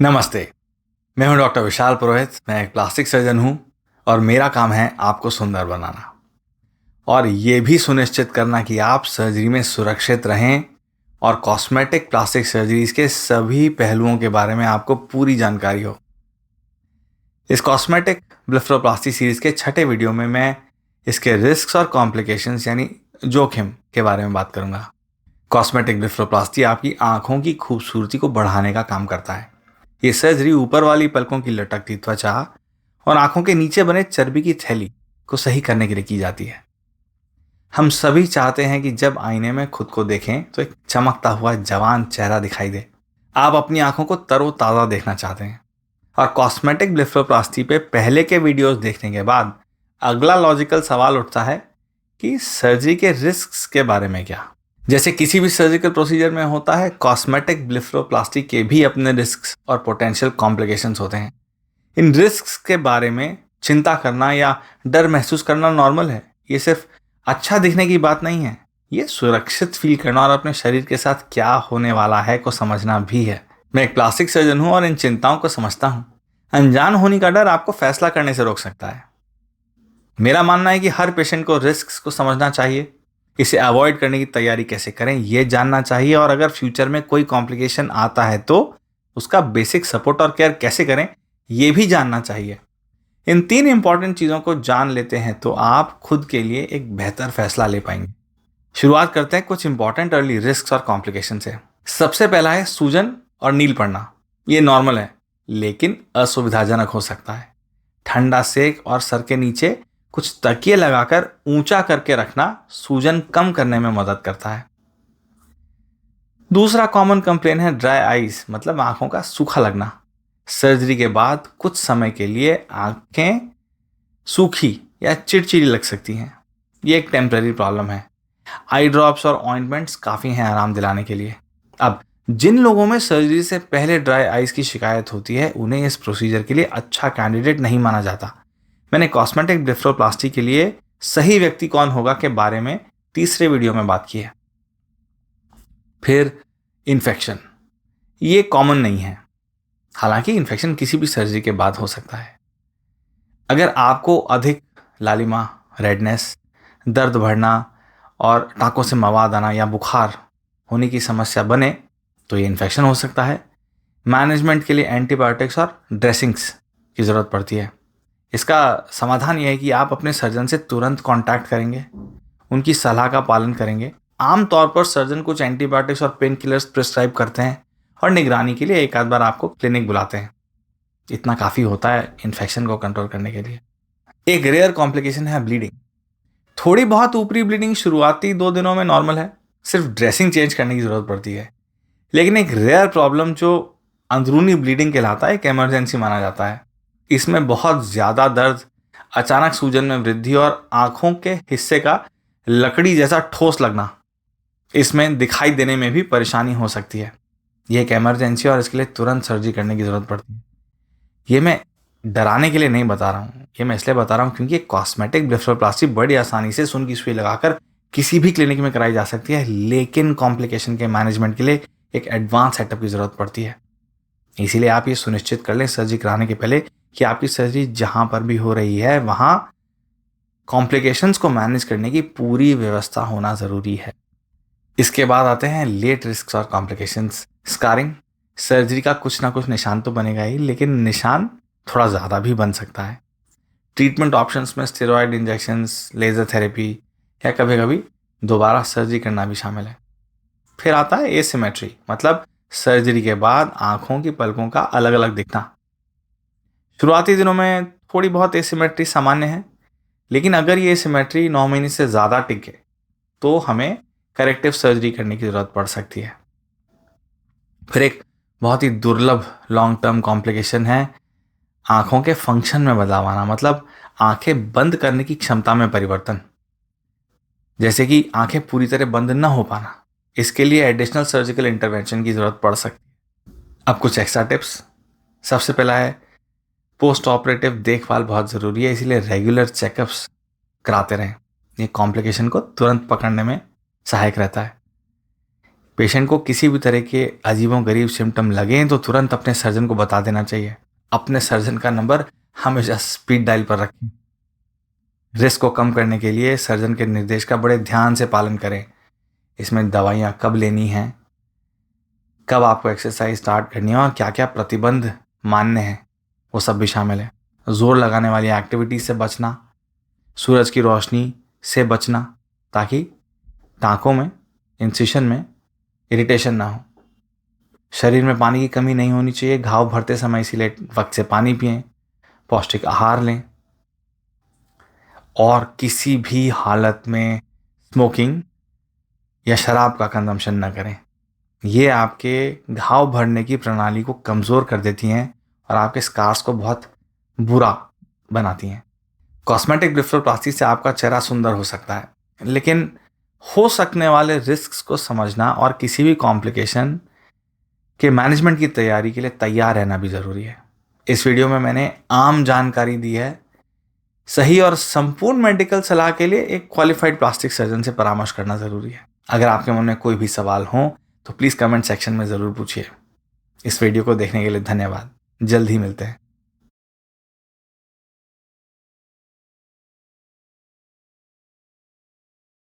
नमस्ते। मैं हूं डॉक्टर विशाल पुरोहित। मैं एक प्लास्टिक सर्जन हूं और मेरा काम है आपको सुंदर बनाना और ये भी सुनिश्चित करना कि आप सर्जरी में सुरक्षित रहें और कॉस्मेटिक प्लास्टिक सर्जरीज के सभी पहलुओं के बारे में आपको पूरी जानकारी हो। इस कॉस्मेटिक ब्लेफरोप्लास्टी सीरीज के छठे वीडियो में मैं इसके रिस्क्स और कॉम्प्लिकेशंस यानी जोखिम के बारे में बात करूंगा। कॉस्मेटिक ब्लेफरोप्लास्टी आपकी आंखों की खूबसूरती को बढ़ाने का काम करता है। ये सर्जरी ऊपर वाली पलकों की लटकती त्वचा और आंखों के नीचे बने चर्बी की थैली को सही करने के लिए की जाती है। हम सभी चाहते हैं कि जब आईने में खुद को देखें तो एक चमकता हुआ जवान चेहरा दिखाई दे। आप अपनी आंखों को तरोताजा देखना चाहते हैं और कॉस्मेटिक ब्लेफरोप्लास्टी पे पहले के वीडियोस देखने के बाद अगला लॉजिकल सवाल उठता है कि सर्जरी के रिस्क्स के बारे में क्या। जैसे किसी भी सर्जिकल प्रोसीजर में होता है, कॉस्मेटिक ब्लेफरोप्लास्टी के भी अपने रिस्क्स और पोटेंशियल कॉम्प्लिकेशंस होते हैं। इन रिस्क्स के बारे में चिंता करना या डर महसूस करना नॉर्मल है। ये सिर्फ अच्छा दिखने की बात नहीं है, ये सुरक्षित फील करना और अपने शरीर के साथ क्या होने वाला है को समझना भी है। मैं एक प्लास्टिक सर्जन हूं और इन चिंताओं को समझता हूं। अनजान होने का डर आपको फैसला करने से रोक सकता है। मेरा मानना है कि हर पेशेंट को रिस्क्स को समझना चाहिए, इसे अवॉइड करने की तैयारी कैसे करें ये जानना चाहिए और अगर फ्यूचर में कोई कॉम्प्लिकेशन आता है तो उसका बेसिक सपोर्ट और केयर कैसे करें ये भी जानना चाहिए। इन तीन इंपॉर्टेंट चीज़ों को जान लेते हैं तो आप खुद के लिए एक बेहतर फैसला ले पाएंगे। शुरुआत करते हैं कुछ इंपॉर्टेंट अर्ली रिस्क और कॉम्प्लिकेशन से। सबसे पहला है सूजन और नील पड़ना। ये नॉर्मल है लेकिन असुविधाजनक हो सकता है। ठंडा सेक और सर के नीचे कुछ तकिए लगाकर ऊंचा करके रखना सूजन कम करने में मदद करता है। दूसरा कॉमन कंप्लेन है ड्राई आईज, मतलब आंखों का सूखा लगना। सर्जरी के बाद कुछ समय के लिए आंखें सूखी या चिड़चिड़ी लग सकती हैं। ये एक टेम्पररी प्रॉब्लम है। आई ड्रॉप्स और ऑइंटमेंट्स काफ़ी हैं आराम दिलाने के लिए। अब जिन लोगों में सर्जरी से पहले ड्राई आईज की शिकायत होती है उन्हें इस प्रोसीजर के लिए अच्छा कैंडिडेट नहीं माना जाता। मैंने कॉस्मेटिक ब्लेफरोप्लास्टी के लिए सही व्यक्ति कौन होगा के बारे में तीसरे वीडियो में बात की है। फिर इन्फेक्शन, ये कॉमन नहीं है, हालांकि इन्फेक्शन किसी भी सर्जरी के बाद हो सकता है। अगर आपको अधिक लालिमा, रेडनेस, दर्द बढ़ना और टाँकों से मवाद आना या बुखार होने की समस्या बने तो ये इन्फेक्शन हो सकता है। मैनेजमेंट के लिए एंटीबायोटिक्स और ड्रेसिंग्स की ज़रूरत पड़ती है। इसका समाधान यह है कि आप अपने सर्जन से तुरंत कांटेक्ट करेंगे, उनकी सलाह का पालन करेंगे। आमतौर पर सर्जन कुछ एंटीबायोटिक्स और पेन किलर्स प्रिस्क्राइब करते हैं और निगरानी के लिए एक आध बार आपको क्लिनिक बुलाते हैं। इतना काफ़ी होता है इन्फेक्शन को कंट्रोल करने के लिए। एक रेयर कॉम्प्लिकेशन है ब्लीडिंग। थोड़ी बहुत ऊपरी ब्लीडिंग शुरुआती 2 दिनों में नॉर्मल है, सिर्फ ड्रेसिंग चेंज करने की ज़रूरत पड़ती है। लेकिन एक रेयर प्रॉब्लम जो अंदरूनी ब्लीडिंग कहलाता है एक इमरजेंसी माना जाता है। इसमें बहुत ज़्यादा दर्द, अचानक सूजन में वृद्धि और आंखों के हिस्से का लकड़ी जैसा ठोस लगना, इसमें दिखाई देने में भी परेशानी हो सकती है। यह एक इमरजेंसी और इसके लिए तुरंत सर्जरी करने की ज़रूरत पड़ती है। ये मैं डराने के लिए नहीं बता रहा हूँ, ये मैं इसलिए बता रहा हूँ क्योंकि कॉस्मेटिक ब्लेफरोप्लास्टी बड़ी आसानी से सुन की सुई लगाकर किसी भी क्लिनिक में कराई जा सकती है, लेकिन कॉम्प्लिकेशन के मैनेजमेंट के लिए एक एडवांस सेटअप की ज़रूरत पड़ती है। इसीलिए आप ये सुनिश्चित कर लें सर्जरी कराने के पहले कि आपकी सर्जरी जहाँ पर भी हो रही है वहाँ कॉम्प्लिकेशंस को मैनेज करने की पूरी व्यवस्था होना ज़रूरी है। इसके बाद आते हैं लेट रिस्क और कॉम्प्लिकेशंस। स्कारिंग, सर्जरी का कुछ ना कुछ निशान तो बनेगा ही, लेकिन निशान थोड़ा ज़्यादा भी बन सकता है। ट्रीटमेंट ऑप्शंस में स्टेरॉयड इंजेक्शंस, लेज़र थेरेपी या कभी कभी दोबारा सर्जरी करना भी शामिल है। फिर आता है एसिमेट्री, मतलब सर्जरी के बाद आंखों की पलकों का अलग अलग दिखना। शुरुआती दिनों में थोड़ी बहुत एसिमेट्री सामान्य है, लेकिन अगर ये एसिमेट्री 9 महीने से ज़्यादा टिके तो हमें करेक्टिव सर्जरी करने की ज़रूरत पड़ सकती है। फिर एक बहुत ही दुर्लभ लॉन्ग टर्म कॉम्प्लिकेशन है आंखों के फंक्शन में बदलाव आना, मतलब आंखें बंद करने की क्षमता में परिवर्तन, जैसे कि आंखें पूरी तरह बंद न हो पाना। इसके लिए एडिशनल सर्जिकल इंटरवेंशन की ज़रूरत पड़ सकती है। अब कुछ एक्स्ट्रा टिप्स। सबसे पहला है पोस्ट ऑपरेटिव देखभाल बहुत ज़रूरी है, इसीलिए रेगुलर चेकअप्स कराते रहें। ये कॉम्प्लिकेशन को तुरंत पकड़ने में सहायक रहता है। पेशेंट को किसी भी तरह के अजीबोगरीब सिम्टम लगें तो तुरंत अपने सर्जन को बता देना चाहिए। अपने सर्जन का नंबर हमेशा स्पीड डायल पर रखें। रिस्क को कम करने के लिए सर्जन के निर्देश का बड़े ध्यान से पालन करें। इसमें दवाइयाँ कब लेनी हैं, कब आपको एक्सरसाइज स्टार्ट करनी है और क्या क्या प्रतिबंध मानने हैं, वो सब भी शामिल है। जोर लगाने वाली एक्टिविटीज से बचना, सूरज की रोशनी से बचना ताकि टाँकों में, इंसिशन में इरिटेशन ना हो। शरीर में पानी की कमी नहीं होनी चाहिए घाव भरते समय, इसीलिए वक्त से पानी पिएं, पौष्टिक आहार लें और किसी भी हालत में स्मोकिंग या शराब का कंजम्पशन न करें। ये आपके घाव भरने की प्रणाली को कमज़ोर कर देती हैं और आपके स्कार्स को बहुत बुरा बनाती हैं। कॉस्मेटिक ब्लेफरोप्लास्टी से आपका चेहरा सुंदर हो सकता है, लेकिन हो सकने वाले रिस्क्स को समझना और किसी भी कॉम्प्लिकेशन के मैनेजमेंट की तैयारी के लिए तैयार रहना भी ज़रूरी है। इस वीडियो में मैंने आम जानकारी दी है। सही और संपूर्ण मेडिकल सलाह के लिए एक क्वालिफाइड प्लास्टिक सर्जन से परामर्श करना ज़रूरी है। अगर आपके मन में कोई भी सवाल हो तो प्लीज़ कमेंट सेक्शन में ज़रूर पूछिए। इस वीडियो को देखने के लिए धन्यवाद। जल्द ही मिलते हैं।